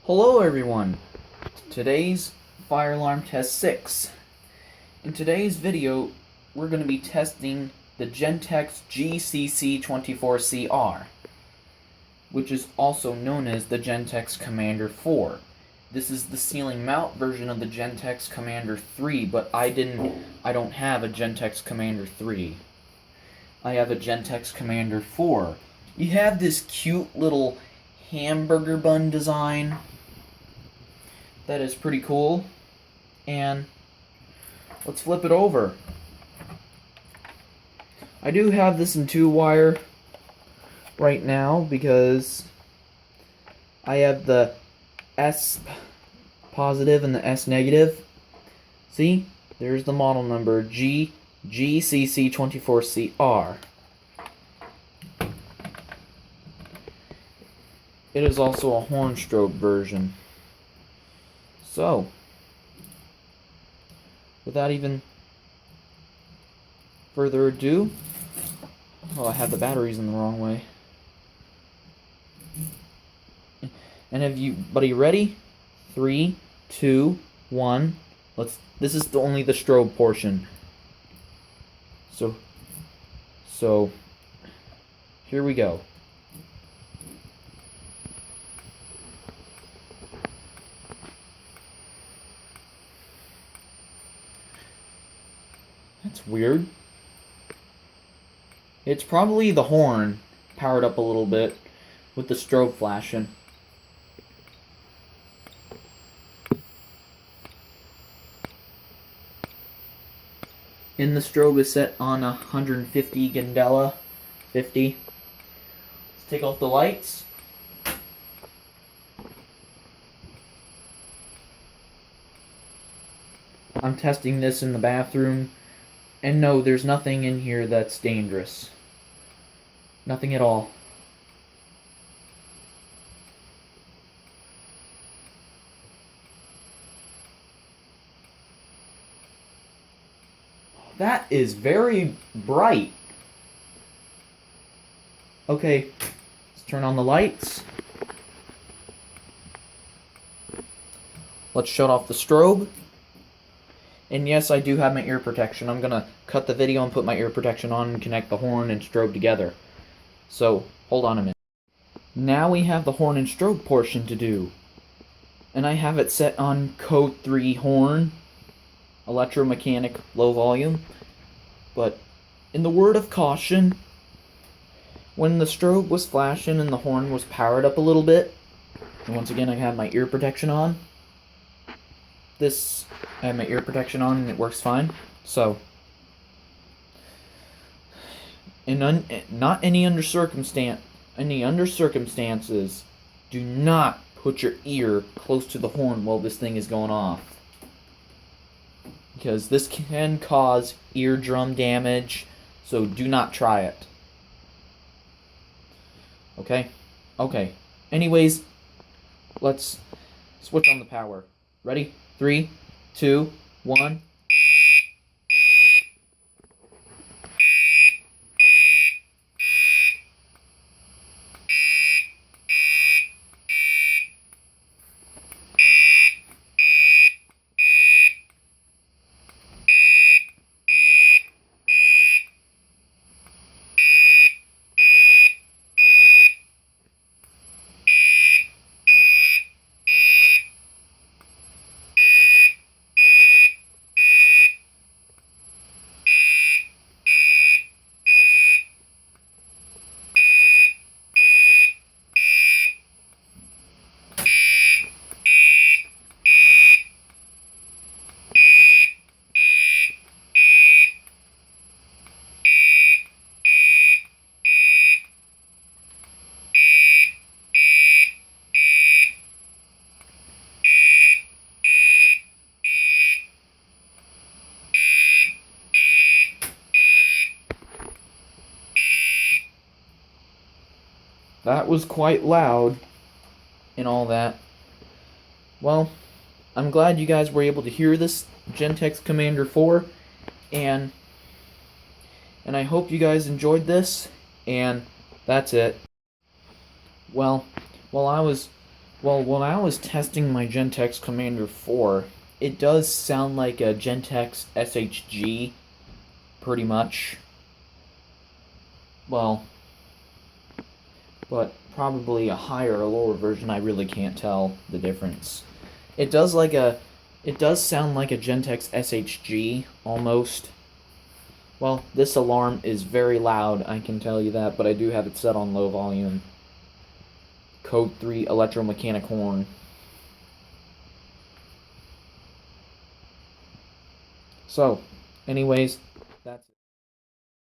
Hello everyone! Today's fire alarm test 6. In today's video, we're going to be testing the gentex GCC24CR, which is also known as the Gentex Commander 4. This is the ceiling mount version of the Gentex Commander 3, but I don't have a Gentex Commander 3. I have a Gentex Commander 4. You have this cute little hamburger bun design that is pretty cool, and let's flip it over. I do have this in 2-wire right now because I have the S positive and the S negative. See, there's the model number GCC24CR. It is also a horn strobe version. So, without even further ado, oh, I have the batteries in the wrong way. And have you, buddy, ready? 3, 2, 1. This is only the strobe portion. So, here we go. That's weird. It's probably the horn powered up a little bit with the strobe flashing. And the strobe is set on 150 Candela. 50. Let's take off the lights. I'm testing this in the bathroom. And no, there's nothing in here that's dangerous. Nothing at all. That is very bright. Okay, let's turn on the lights. Let's shut off the strobe. And yes, I do have my ear protection. I'm gonna cut the video and put my ear protection on and connect the horn and strobe together. So, hold on a minute. Now we have the horn and strobe portion to do. And I have it set on code 3 horn, electromechanic low volume. But, in the word of caution, when the strobe was flashing and the horn was powered up a little bit, and once again I have my ear protection on, I have my ear protection on and it works fine. So, not any under circumstances, do not put your ear close to the horn while this thing is going off, because this can cause eardrum damage. So do not try it. Okay. Anyways, let's switch on the power. Ready? 3, 2, 1. That was quite loud and all that. Well, I'm glad you guys were able to hear this Gentex Commander 4, and I hope you guys enjoyed this, and that's it. Well, while I was Well, when I was testing my Gentex Commander 4, it does sound like a Gentex SHG, pretty much. Well, but probably a higher or lower version, I really can't tell the difference. It does sound like a Gentex SHG, almost. Well, this alarm is very loud, I can tell you that, but I do have it set on low volume. Code 3 electromechanic horn. So, anyways,